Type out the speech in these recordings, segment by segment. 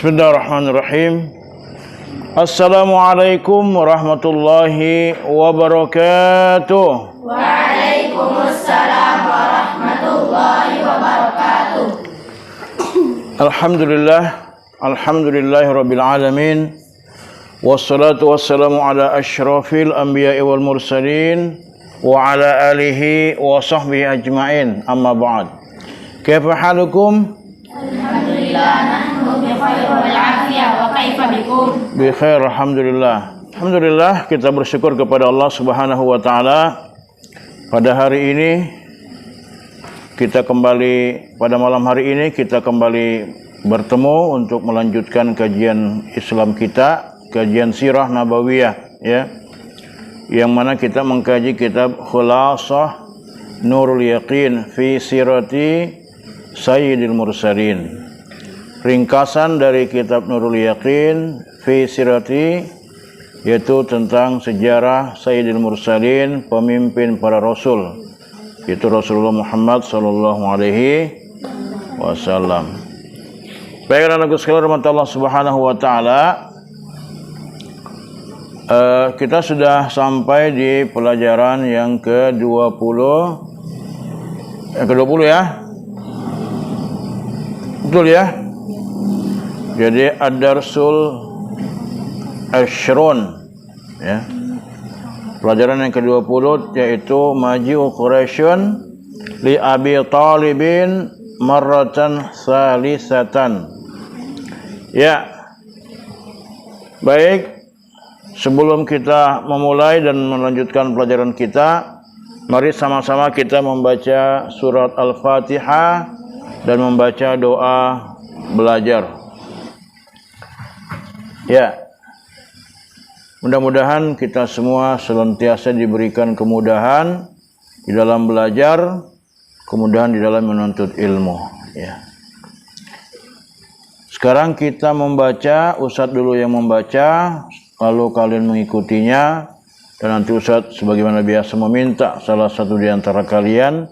Bismillahirrahmanirrahim. Assalamualaikum warahmatullahi wabarakatuh. Waalaikumsalam warahmatullahi wabarakatuh. Alhamdulillahirabbil alamin. Wassalatu wassalamu ala asyrafil anbiya'i wal mursalin wa ala alihi wa sahbihi ajma'in. Amma ba'd. Kaifa halukum? Alhamdulillah, nahnu bi khair wal afiyah, wa kaifa bikum? Bi khair, alhamdulillah. Alhamdulillah, kita bersyukur kepada Allah Subhanahu wa taala. Pada hari ini pada malam hari ini kita kembali bertemu untuk melanjutkan kajian Islam kita, kajian Sirah Nabawiyah, ya. Yang mana kita mengkaji kitab Khulasah Nurul Yaqin fi Sirati Sayyidil Mursalin. Ringkasan dari kitab Nurul Yaqin fi Sirati, yaitu tentang sejarah Sayyidil Mursalin, pemimpin para rasul, yaitu Rasulullah Muhammad sallallahu alaihi wasallam. Baik, anak-anakku sekalian rahmat Allah Subhanahu wa taala, kita sudah sampai di pelajaran yang ke-20 ya. Betul ya? Jadi ad-darsul asyrun, ya. Pelajaran yang ke-20 yaitu Maji'u Quraisyun li Abi Talibin marratan salisatan. Ya. Baik, sebelum kita memulai dan melanjutkan pelajaran kita, mari sama-sama kita membaca surat Al-Fatihah dan membaca doa belajar. Ya. Mudah-mudahan kita semua senantiasa diberikan kemudahan di dalam belajar, kemudahan di dalam menuntut ilmu, ya. Sekarang kita membaca, Ustadz dulu yang membaca, lalu kalian mengikutinya, dan nanti Ustadz sebagaimana biasa meminta salah satu di antara kalian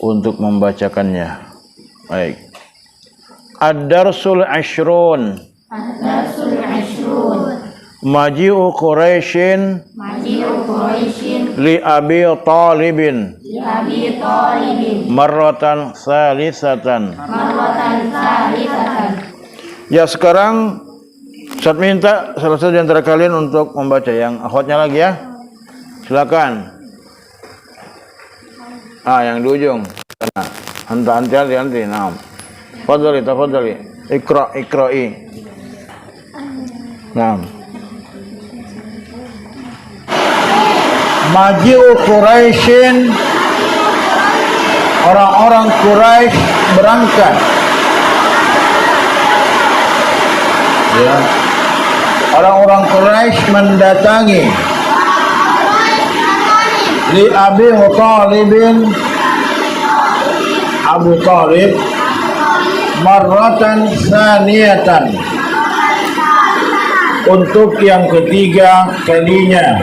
untuk membacakannya. Baik. Ad-darsul asyrun. Ad-darsul asyrun. Maji'u Quraisyin li Abi Talibin marratan salisatan. Ya, sekarang Ustaz minta salah satu di antara kalian untuk membaca. Yang akhwatnya lagi ya. Silakan. Yang di ujung. Anti. Naam. Tafadhali. Iqra'i. Naam. Maji'u Quraisyin, orang-orang Quraisy berangkat. Ya. Orang-orang Quraisy mendatangi li Abi Talibin, Abu Talib, marratan saniyatan, untuk yang ketiga kalinya.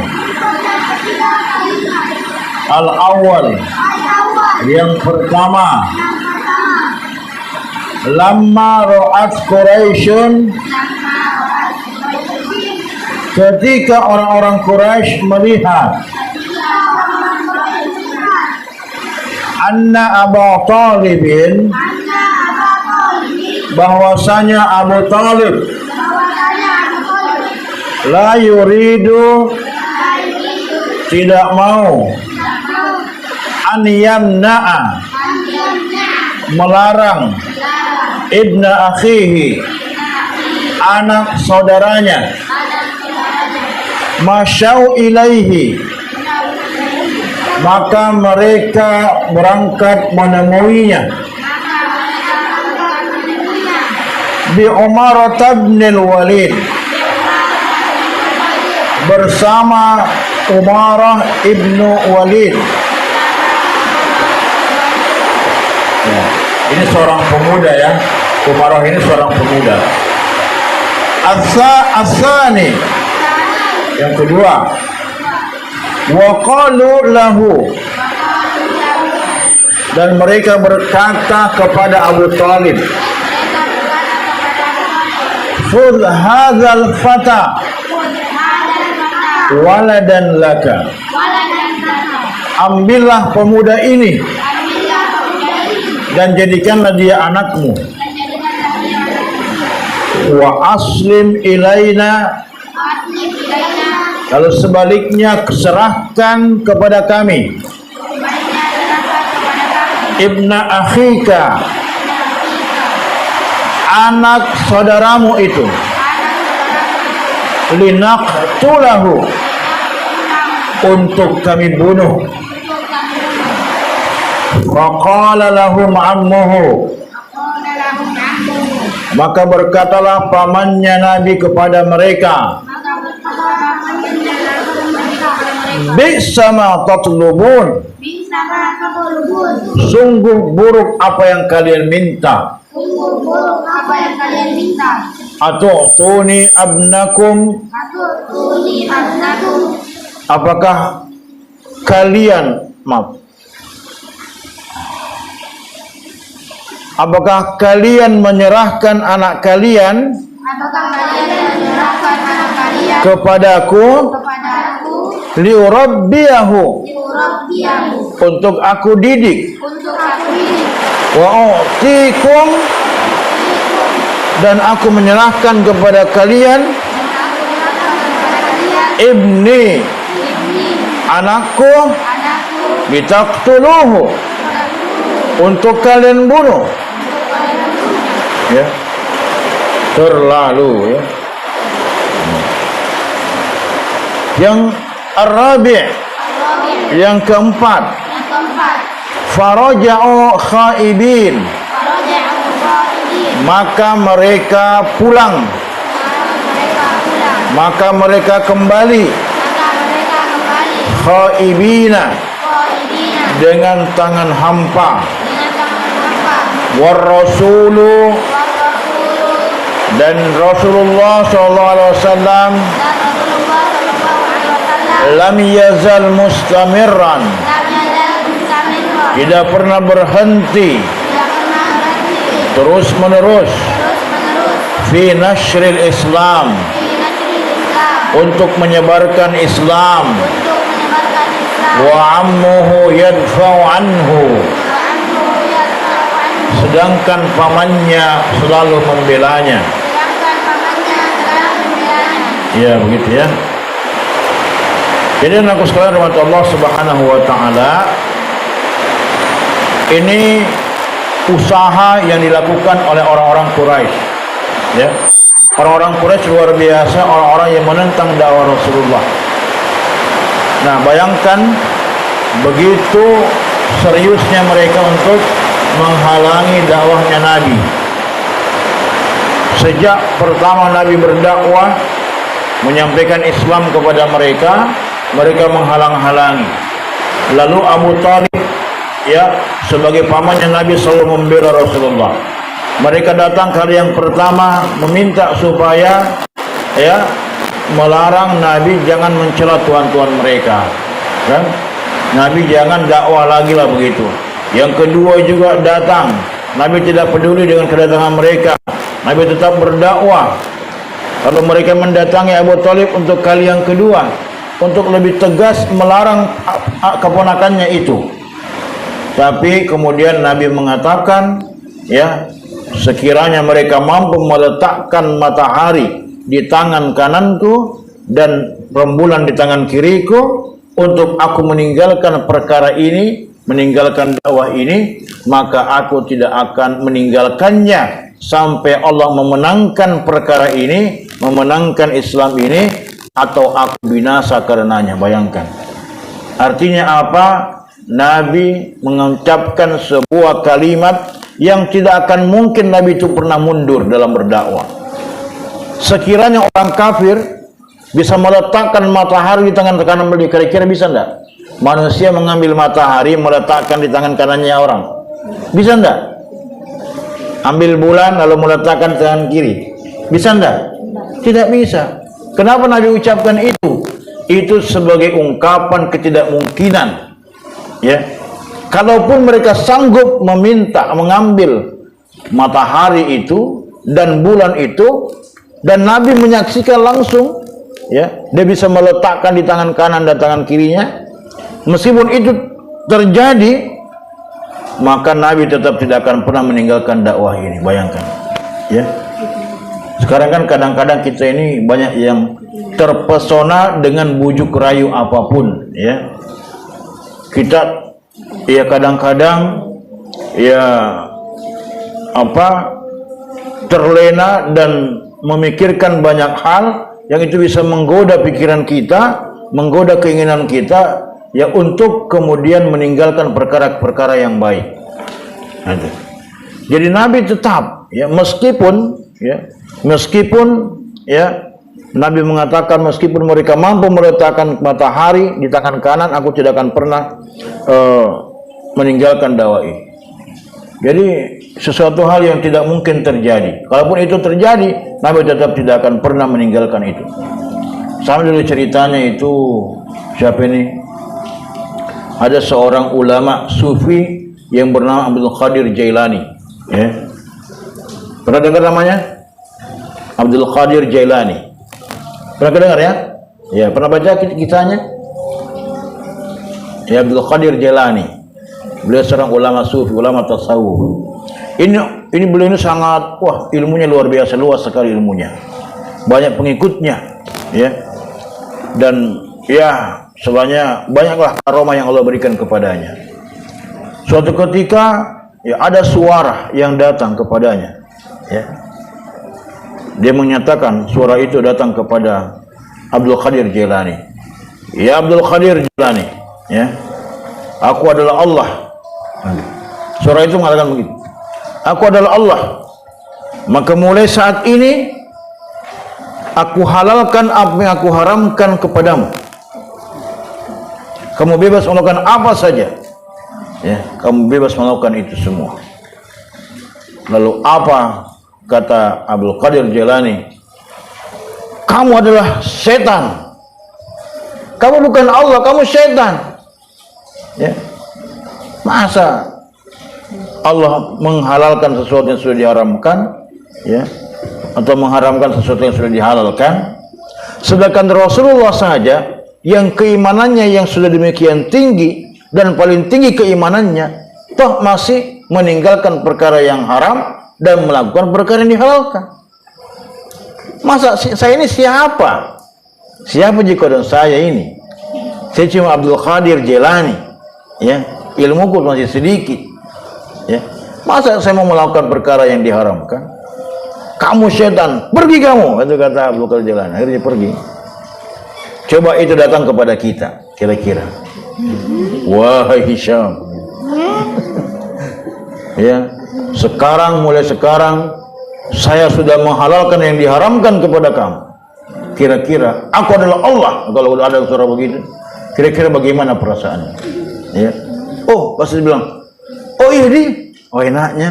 Al-awwal, yang pertama, lamma ra'at Quraisyun, ketika orang-orang Quraisy melihat anna Abu Talibin, bahwasanya Abu Talib la yuridu, tidak mau, an yamna'a, melarang, ibna akhihi, anak saudaranya, masyau ilaihi, maka mereka berangkat menemuinya, bi Umar bin Walid, bersama Umarah ibnu Walid. Ya, ini seorang pemuda ya. Umarah ini seorang pemuda. Asani, yang kedua, wa qalu lahu, dan mereka berkata kepada Abu Talib, khudh hadzal fata waladan laka. Ambillah pemuda ini dan jadikanlah dia anakmu. Wa aslim ilaina, kalau sebaliknya serahkan kepada kami ibna akhika, anak saudaramu itu, linaqtulahu, untuk kami bunuh. Faqala lahum ammuhu, maka berkatalah pamannya Nabi kepada mereka, bi'sa ma tatlubun, sungguh buruk apa yang kalian minta. Atu'tuni abnakum, apakah kalian menyerahkan anak kalian kepadaku liurabbiyahu, untuk aku didik, wa u'tikum, dan aku menyerahkan kepada kalian ibni, anakku, litaqtuluhu, untuk kalian bunuh. Ya, terlalu ya. Yang Ar-Rabi', yang keempat, faraja'u khaibin, maka mereka pulang, maka mereka kembali, khaibina, dengan tangan hampa. War rasulu, dan Rasulullah SAW lam yazal mustamirran, tidak pernah berhenti, terus menerus, fi nashril Islam, untuk menyebarkan Islam, wa ammuhu yadfa'u anhu, sedangkan pamannya selalu membelanya. Ya, begitu ya. Jadi aku sekalian rahmat Allah Subhanahu wa taala, ini usaha yang dilakukan oleh orang-orang Quraisy. Ya. Orang-orang Quraisy luar biasa, orang-orang yang menentang dakwah Rasulullah. Nah, bayangkan begitu seriusnya mereka untuk menghalangi dakwahnya Nabi. Sejak pertama Nabi berdakwah, menyampaikan Islam kepada mereka, mereka menghalang-halangi. Lalu Abu Thalib, ya, sebagai pamannya Nabi selalu membela Rasulullah. Mereka datang kali yang pertama meminta supaya, ya, melarang Nabi jangan mencela tuan-tuan mereka, kan? Nabi jangan dakwah lagi lah begitu. Yang kedua juga datang, Nabi tidak peduli dengan kedatangan mereka, Nabi tetap berdakwah. Kalau mereka mendatangi Abu Thalib untuk kali yang kedua, untuk lebih tegas melarang keponakannya itu. Tapi kemudian Nabi mengatakan, ya, sekiranya mereka mampu meletakkan matahari di tangan kananku dan rembulan di tangan kiriku untuk aku meninggalkan perkara ini, meninggalkan dakwah ini, maka aku tidak akan meninggalkannya sampai Allah memenangkan perkara ini, memenangkan Islam ini, atau aku binasa karenanya. Bayangkan. Artinya apa? Nabi mengucapkan sebuah kalimat yang tidak akan mungkin Nabi itu pernah mundur dalam berdakwah. Sekiranya orang kafir bisa meletakkan matahari di tangan kanan beliau, kira-kira bisa enggak? Manusia mengambil matahari meletakkan di tangan kanannya orang, bisa enggak? Ambil bulan lalu meletakkan di tangan kiri, bisa enggak? Tidak bisa. Kenapa Nabi ucapkan itu? Itu sebagai ungkapan ketidakmungkinan. Ya, kalaupun mereka sanggup meminta mengambil matahari itu dan bulan itu, dan Nabi menyaksikan langsung, ya, dia bisa meletakkan di tangan kanan dan tangan kirinya. Meskipun itu terjadi, maka Nabi tetap tidak akan pernah meninggalkan dakwah ini. Bayangkan, ya. Sekarang kan kadang-kadang kita ini banyak yang terpesona dengan bujuk rayu apapun, ya. Kita ya kadang-kadang ya terlena dan memikirkan banyak hal yang itu bisa menggoda pikiran kita, menggoda keinginan kita, ya, untuk kemudian meninggalkan perkara-perkara yang baik. Jadi Nabi tetap, ya, meskipun Nabi mengatakan meskipun mereka mampu meletakkan matahari di tangan kanan, aku tidak akan pernah meninggalkan dakwah ini. Jadi sesuatu hal yang tidak mungkin terjadi. Kalaupun itu terjadi, Nabi tetap tidak akan pernah meninggalkan itu. Sama dulu ceritanya itu, siapa ini? Ada seorang ulama sufi yang bernama Abdul Qadir Jailani, ya. Pernah dengar namanya? Abdul Qadir Jailani. Pernah dengar, ya? Ya, pernah baca kisahnya? Ya, Abdul Qadir Jailani. Beliau seorang ulama sufi, ulama tasawuf. Ini beliau ini sangat, ilmunya luar biasa, luas sekali ilmunya. Banyak pengikutnya, ya. Dan ya, sebenarnya banyaklah karomah yang Allah berikan kepadanya. Suatu ketika, ya, ada suara yang datang kepadanya, ya. Dia menyatakan suara itu datang kepada Abdul Qadir Jailani. Ya Abdul Qadir Jailani, ya, aku adalah Allah. Suara itu mengatakan begitu. Aku adalah Allah. Maka mulai saat ini aku halalkan apa yang aku haramkan kepadamu. Kamu bebas melakukan apa saja, ya, kamu bebas melakukan itu semua. Lalu apa kata Abdul Qadir Jailani? Kamu adalah setan. Kamu bukan Allah, kamu setan. Ya. Masa Allah menghalalkan sesuatu yang sudah diharamkan, ya, atau mengharamkan sesuatu yang sudah dihalalkan, sedangkan Rasulullah saja yang keimanannya yang sudah demikian tinggi dan paling tinggi keimanannya, toh masih meninggalkan perkara yang haram dan melakukan perkara yang dihalalkan. Masa saya ini siapa? Siapa jika dan saya ini? Saya cuma Abdul Qadir Jailani, ya, ilmuku masih sedikit, ya. Masa saya mau melakukan perkara yang diharamkan? Kamu setan, pergi kamu, itu kata Abdul Qadir Jailani. Akhirnya pergi. Coba itu datang kepada kita, kira-kira. Wahai Hisham, ya, mulai sekarang saya sudah menghalalkan yang diharamkan kepada kamu. Kira-kira aku adalah Allah. Kalau ada suara begitu, kira-kira bagaimana perasaannya? Ya. Oh, pasti bilang, oh iya enaknya.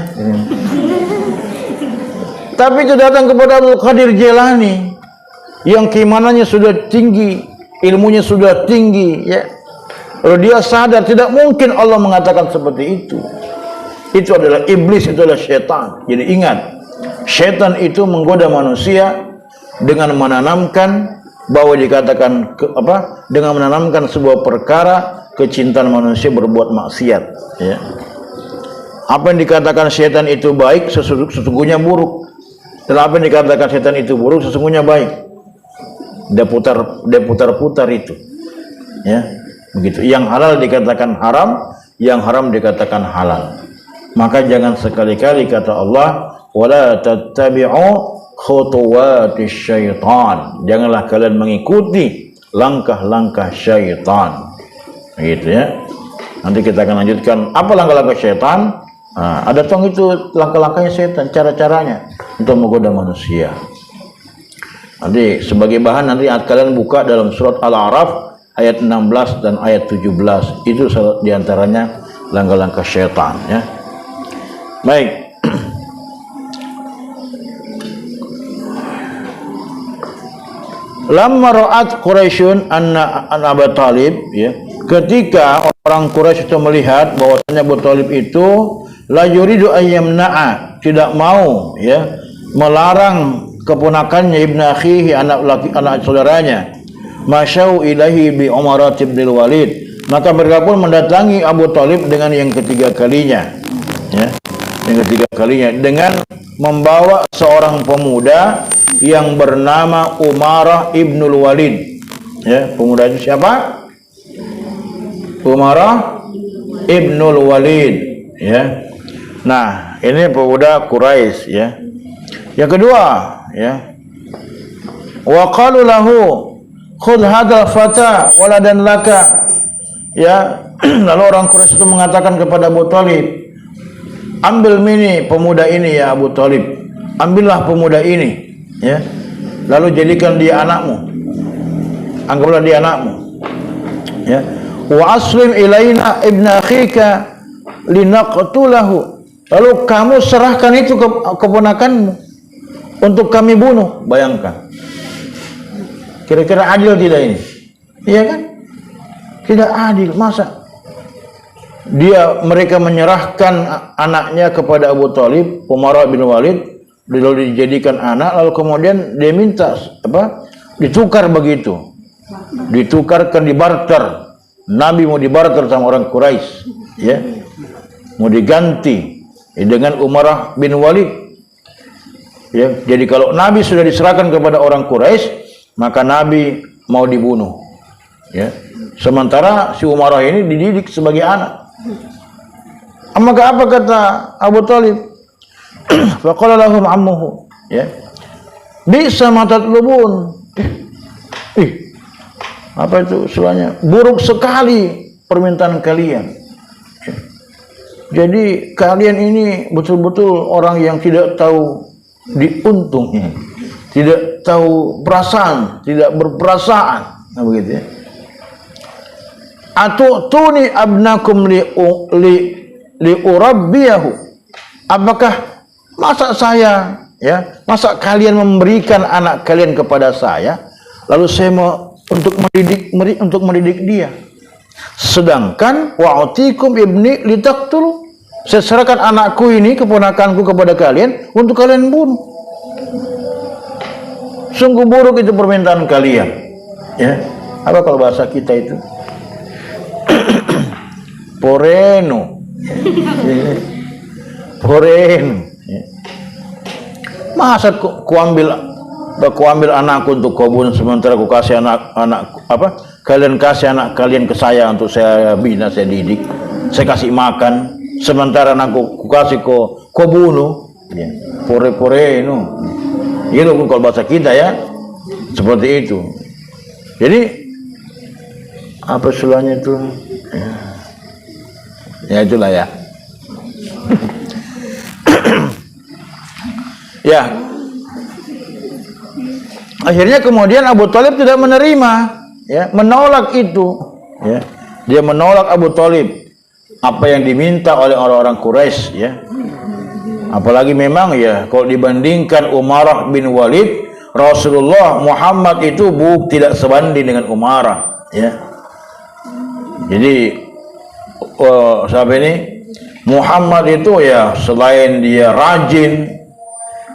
Tapi itu datang kepada Abdul Qadir Jailani yang keimanannya sudah tinggi, ilmunya sudah tinggi, ya. Lalu dia sadar tidak mungkin Allah mengatakan seperti itu. Itu adalah iblis, itu adalah syaitan. Jadi ingat, syaitan itu menggoda manusia dengan menanamkan bahwa dikatakan dengan menanamkan sebuah perkara kecintaan manusia berbuat maksiat, ya. Apa yang dikatakan syaitan itu baik sesungguhnya buruk, dan apa yang dikatakan syaitan itu buruk sesungguhnya baik. Dia putar itu, ya, begitu. Yang halal dikatakan haram, yang haram dikatakan halal. Maka jangan sekali-kali, kata Allah, wala tattabi'u khutuwatis syaitan. Janganlah kalian mengikuti langkah-langkah syaitan. Gitu, ya. Nanti kita akan lanjutkan apa langkah-langkah syaitan. Nah, ada tong itu langkah-langkahnya syaitan, cara-caranya untuk menggoda manusia. Nanti sebagai bahan nanti kalian buka dalam surat Al-A'raf ayat 16 dan ayat 17. Itu diantaranya langkah-langkah syaitan, ya. Baik. Lamma ra'at Quraisyun anna Abu Talib, ya, ketika orang Quraisy itu melihat bahwasanya Abu Talib itu la yuridu ayyamna'a, tidak mau, ya, melarang keponakannya ibnu akhihi, anak saudaranya, masyau ilahi bi Umar bin Walid, maka mereka pun mendatangi Abu Thalib dengan yang ketiga kalinya, ya, yang ketiga kalinya dengan membawa seorang pemuda yang bernama Umarah ibnul Walid, ya. Pemuda itu siapa? Umarah ibnul Walid, ya. Nah, ini pemuda Quraisy, ya. Yang kedua, ya, wa qalu lahu khudh hadzal fata waladan laka, ya. Lalu orang Quraisy itu mengatakan kepada Abu Thalib, ambil mini pemuda ini ya Abu Thalib, ambillah pemuda ini, ya. Lalu jadikan dia anakmu, anggaplah dia anakmu, ya. Wa aslim ilaina ibn akhika linaqtulahu, lalu kamu serahkan itu ke keponakanmu untuk kami bunuh. Bayangkan, kira-kira adil tidak ini? Iya kan? Tidak adil. Masa mereka menyerahkan anaknya kepada Abu Thalib, Umar bin Walid, lalu dijadikan anak, lalu kemudian dia minta apa? Ditukar begitu, ditukarkan, dibarter. Nabi mau dibarter sama orang Quraisy, ya, mau diganti dengan Umar bin Walid, ya. Jadi kalau Nabi sudah diserahkan kepada orang Quraisy, maka Nabi mau dibunuh, ya. Sementara si Umarah ini dididik sebagai anak. Maka apa kata Abu Thalib? Faqala lahum ammuhu, ya, bisa ma tatlubun. Apa itu istilahnya? Buruk sekali permintaan kalian. Jadi kalian ini betul-betul orang yang tidak tahu diuntungnya, tidak tahu perasaan, tidak berperasaan. Nah, begitu, ya. Atutuni abnakum li urabbiyahu. Apakah masa saya, ya, masa kalian memberikan anak kalian kepada saya, lalu saya mau untuk mendidik dia. Sedangkan wa'atikum ibni litaqtulu, saya serahkan anakku ini, keponakanku kepada kalian untuk kalian bunuh. Sungguh buruk itu permintaan kalian, ya. Apa kalau bahasa kita itu? Poreno. Poreno. Masa ku ambil anakku untuk kau bunuh, sementara ku kasih anak apa? Kalian kasih anak kalian ke saya untuk saya bina, saya didik, saya kasih makan, sementara anakku ku kasih kau bunuh, ya. Pore no. Itu kalau bahasa kita, ya, seperti itu. Jadi apa istilahnya itu? Ya itulah, ya. Ya. Akhirnya kemudian Abu Thalib tidak menerima, ya, menolak itu, ya. Dia menolak Abu Thalib apa yang diminta oleh orang-orang Quraisy, ya. Apalagi memang, ya, kalau dibandingkan Umarah bin Walid, Rasulullah Muhammad itu tidak sebanding dengan Umarah, ya. Jadi sahabat ini Muhammad itu, ya, selain dia rajin,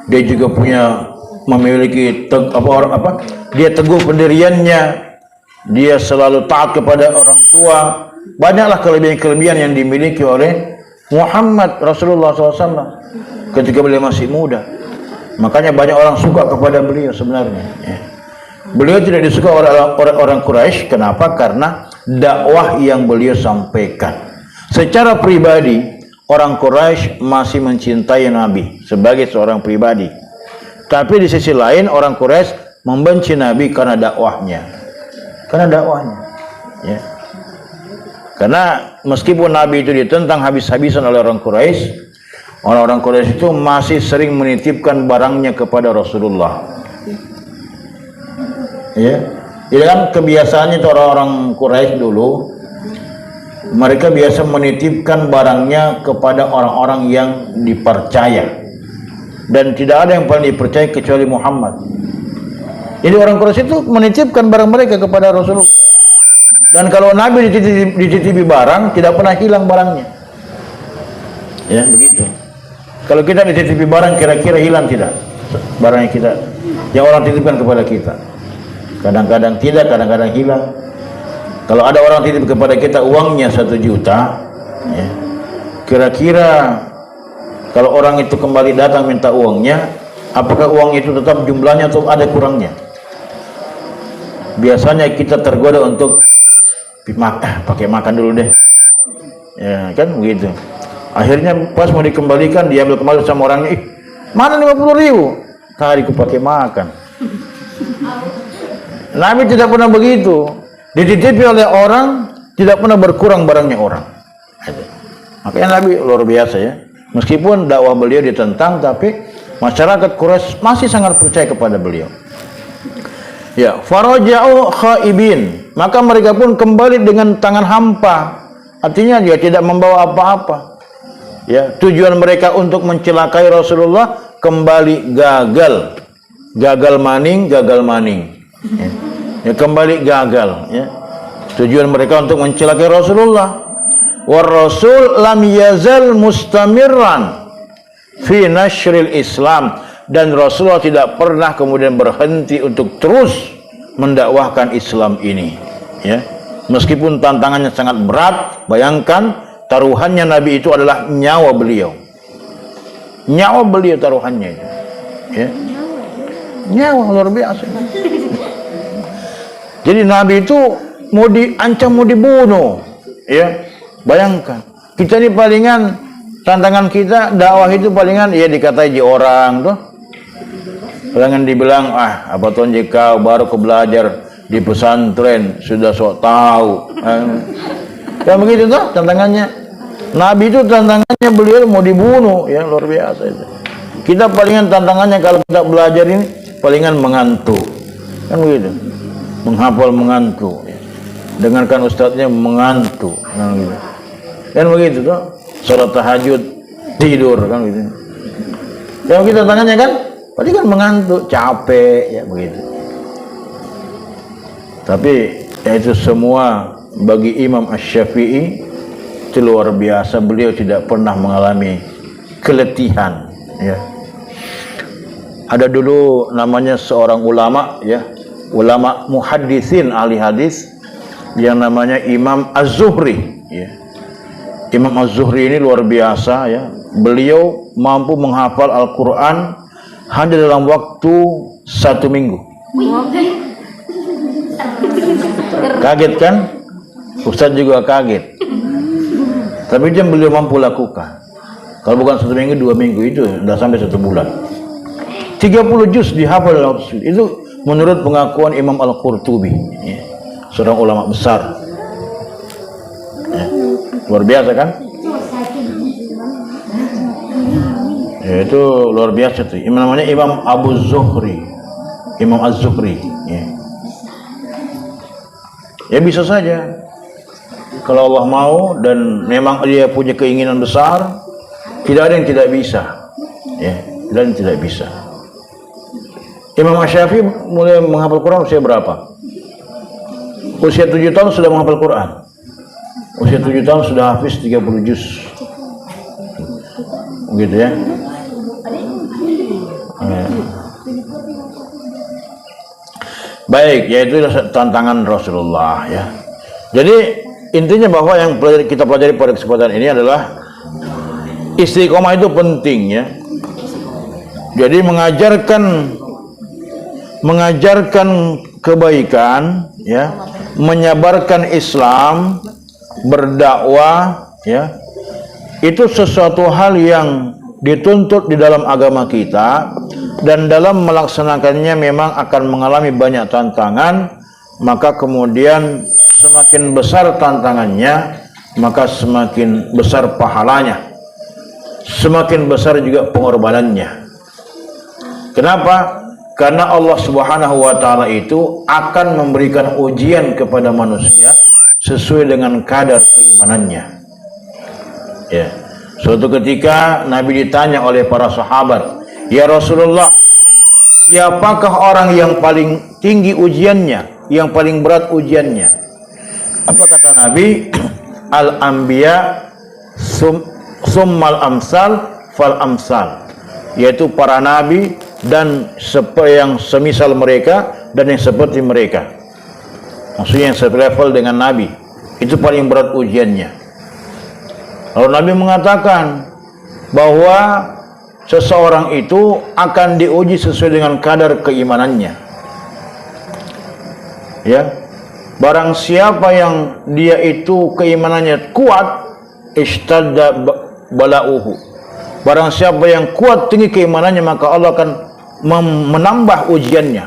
dia juga memiliki dia teguh pendiriannya, dia selalu taat kepada orang tua. Banyaklah kelebihan-kelebihan yang dimiliki oleh Muhammad Rasulullah SAW ketika beliau masih muda. Makanya banyak orang suka kepada beliau sebenarnya, ya. Beliau tidak disuka oleh orang Quraisy. Kenapa? Karena dakwah yang beliau sampaikan. Secara pribadi, orang Quraisy masih mencintai Nabi sebagai seorang pribadi. Tapi di sisi lain orang Quraisy membenci Nabi karena dakwahnya. Ya. Karena meskipun Nabi itu ditentang habis-habisan oleh orang Quraisy, orang-orang Quraisy itu masih sering menitipkan barangnya kepada Rasulullah. Ya. Jadi kan kebiasaannya itu orang-orang Quraisy dulu, mereka biasa menitipkan barangnya kepada orang-orang yang dipercaya. Dan tidak ada yang paling dipercaya kecuali Muhammad. Jadi orang Quraisy itu menitipkan barang mereka kepada Rasulullah. Dan kalau Nabi dititipi barang, tidak pernah hilang barangnya. Ya, begitu. Kalau kita dititipi barang, kira-kira hilang tidak? barang yang kita, yang orang titipkan kepada kita. Kadang-kadang tidak, kadang-kadang hilang. Kalau ada orang titip kepada kita uangnya 1 juta, ya, kira-kira kalau orang itu kembali datang minta uangnya, apakah uang itu tetap jumlahnya atau ada kurangnya? Biasanya kita tergoda untuk pakai makan dulu deh, ya kan begitu. Akhirnya pas mau dikembalikan, diambil kembali sama orangnya, mana 50.000? Tadi ku pakai makan. Nabi tidak pernah begitu. Dititipi oleh orang, tidak pernah berkurang barangnya orang. Makanya Nabi luar biasa ya. Meskipun dakwah beliau ditentang, tapi masyarakat Quraisy masih sangat percaya kepada beliau. Ya, faraja'u khaibin. Maka mereka pun kembali dengan tangan hampa. Artinya dia tidak membawa apa-apa. Ya, tujuan mereka untuk mencelakai Rasulullah kembali gagal. Gagal maning. Ya, kembali gagal, ya. Tujuan mereka untuk mencelakai Rasulullah. War Rasul lam yazal mustamirran fi nashril Islam, dan Rasulullah tidak pernah kemudian berhenti untuk terus mendakwahkan Islam ini, ya. Meskipun tantangannya sangat berat, bayangkan taruhannya Nabi itu adalah nyawa beliau. Nyawa beliau taruhannya, ya. Nyawa luar biasa. Jadi Nabi itu mau diancam, mau dibunuh, ya. Bayangkan, kita ini palingan, tantangan kita dakwah itu palingan ya dikatai di orang tuh. Palingan dibilang, apa tuh jika baru ke belajar di pesantren sudah sok tahu. Ya begitu tuh tantangannya. Nabi itu tantangannya beliau mau dibunuh, ya luar biasa itu. Kita palingan tantangannya kalau kita belajar ini palingan mengantuk. Kan begitu. Menghafal mengantuk, ya. Dengarkan ustadznya mengantuk, kan gitu. Kan begitu tuh. Salat tahajud tidur, kan gitu. Yang kita tangannya kan, pasti kan mengantuk, capek, ya begitu. Tapi ya itu semua bagi Imam Asy-Syafi'i itu luar biasa. Beliau tidak pernah mengalami keletihan, ya. Ada dulu namanya seorang ulama, ya, ulama muhaddisin, ahli hadis, yang namanya Imam Az-Zuhri, ya. Imam Az-Zuhri ini luar biasa, ya. Beliau mampu menghafal Al-Quran hanya dalam waktu 1 minggu. Kaget kan? Ustaz juga kaget. Tapi dia beliau mampu lakukan. Kalau bukan 1 minggu, 2 minggu, itu sudah sampai 1 bulan. 30 juz dihafal dalam waktu itu, menurut pengakuan Imam Al-Qurtubi, ya, seorang ulama besar, ya, luar biasa kan? Ya, itu luar biasa tuh. Namanya Imam Abu Zuhri, Imam Az-Zuhri, ya. Ya bisa saja kalau Allah mau dan memang dia punya keinginan besar, tidak ada yang tidak bisa, ya, tidak ada yang tidak bisa. Imam Asy-Syafi'i mulai menghafal Quran usia berapa? Usia 7 tahun sudah menghafal Quran. Usia 7 tahun sudah hafiz 30 juz. Begitu ya. Baik, yaitu tantangan Rasulullah, ya. Jadi intinya bahwa yang kita pelajari pada kesempatan ini adalah istiqomah itu penting, ya. Jadi mengajarkan kebaikan, ya, menyebarkan Islam, berdakwah, ya, itu sesuatu hal yang dituntut di dalam agama kita, dan dalam melaksanakannya memang akan mengalami banyak tantangan. Maka kemudian semakin besar tantangannya, maka semakin besar pahalanya, semakin besar juga pengorbanannya. Kenapa? Karena Allah Subhanahu wa Ta'ala itu akan memberikan ujian kepada manusia sesuai dengan kadar keimanannya, ya. Suatu ketika Nabi ditanya oleh para sahabat, "Ya Rasulullah, siapakah orang yang paling tinggi ujiannya, yang paling berat ujiannya?" Apa kata Nabi? Al-anbiya summal amsal fal amsal, yaitu para nabi, dan yang semisal mereka dan yang seperti mereka. Maksudnya yang selevel dengan Nabi. Itu paling berat ujiannya. Lalu Nabi mengatakan bahwa seseorang itu akan diuji sesuai dengan kadar keimanannya. Ya. Barang siapa yang dia itu keimanannya kuat, ishtadda bala'uhu. Barang siapa yang kuat tinggi keimanannya, maka Allah akan menambah ujiannya.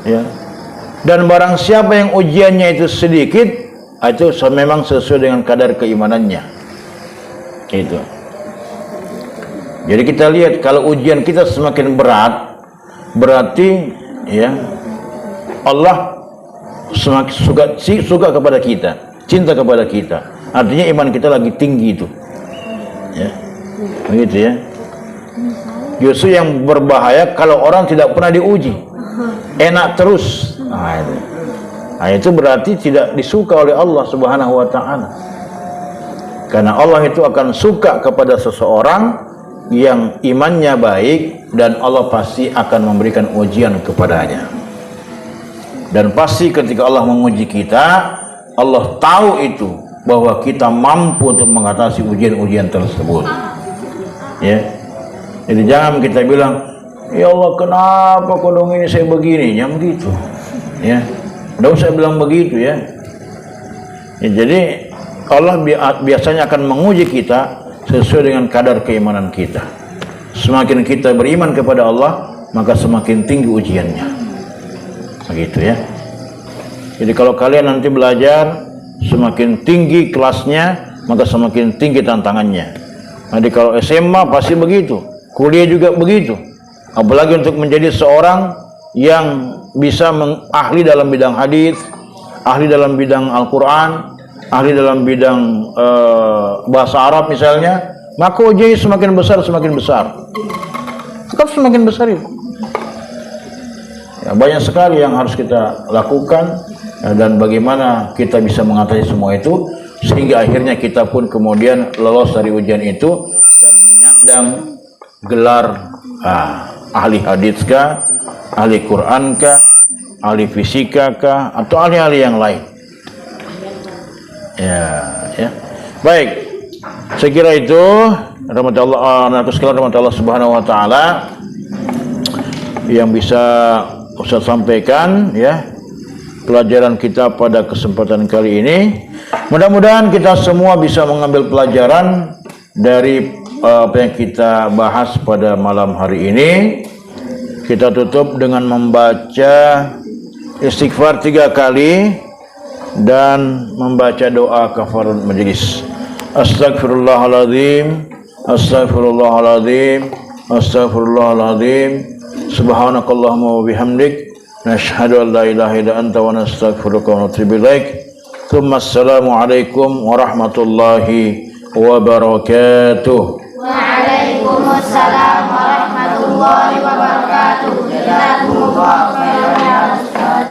Ya. Dan barang siapa yang ujiannya itu sedikit, itu memang sesuai dengan kadar keimanannya. Itu. Jadi kita lihat kalau ujian kita semakin berat, berarti ya Allah semakin suka kepada kita, cinta kepada kita. Artinya iman kita lagi tinggi itu. Ya. Begitu ya. Justru yang berbahaya kalau orang tidak pernah diuji, enak terus. Nah, itu berarti tidak disuka oleh Allah Subhanahu wa taala. Karena Allah itu akan suka kepada seseorang yang imannya baik, dan Allah pasti akan memberikan ujian kepadanya. Dan pasti ketika Allah menguji kita, Allah tahu itu bahwa kita mampu untuk mengatasi ujian-ujian tersebut. Ya. Jadi jangan kita bilang, ya Allah kenapa kodong ini saya begini, jangan begitu. Ya. Tidak usah bilang begitu ya. Ya, jadi Allah biasanya akan menguji kita sesuai dengan kadar keimanan kita. Semakin kita beriman kepada Allah, maka semakin tinggi ujiannya. Begitu ya. Jadi kalau kalian nanti belajar, semakin tinggi kelasnya, maka semakin tinggi tantangannya. Jadi kalau SMA pasti begitu, kuliah juga begitu. Apalagi untuk menjadi seorang yang bisa ahli dalam bidang hadis, ahli dalam bidang Al-Quran, ahli dalam bidang bahasa Arab misalnya, maka ujian semakin besar, semakin besar. Tetap semakin besar itu. Ya, banyak sekali yang harus kita lakukan, ya, dan bagaimana kita bisa mengatasi semua itu sehingga akhirnya kita pun kemudian lolos dari ujian itu dan menyandang gelar ahli hadis kah, ahli Quran kah, ahli fisika kah, atau ahli-ahli yang lain. Ya. Baik. Saya kira itu rahmatullah Subhanahu wa taala yang bisa Ustaz sampaikan ya, pelajaran kita pada kesempatan kali ini. Mudah-mudahan kita semua bisa mengambil pelajaran dari apa yang kita bahas pada malam hari ini. Kita tutup dengan membaca istighfar 3 kali dan membaca doa kafaratul majelis. Astaghfirullahaladzim, astaghfirullahaladzim, astaghfirullahaladzim. Subhanakallahumma wa bihamdik, nashhadu an la ilaha illa anta wa nastaghfiruka wa natubu ilaik. Assalamu alaikum warahmatullahi wabarakatuh. Waalaikumsalam warahmatullahi wabarakatuh. Jazakumullah.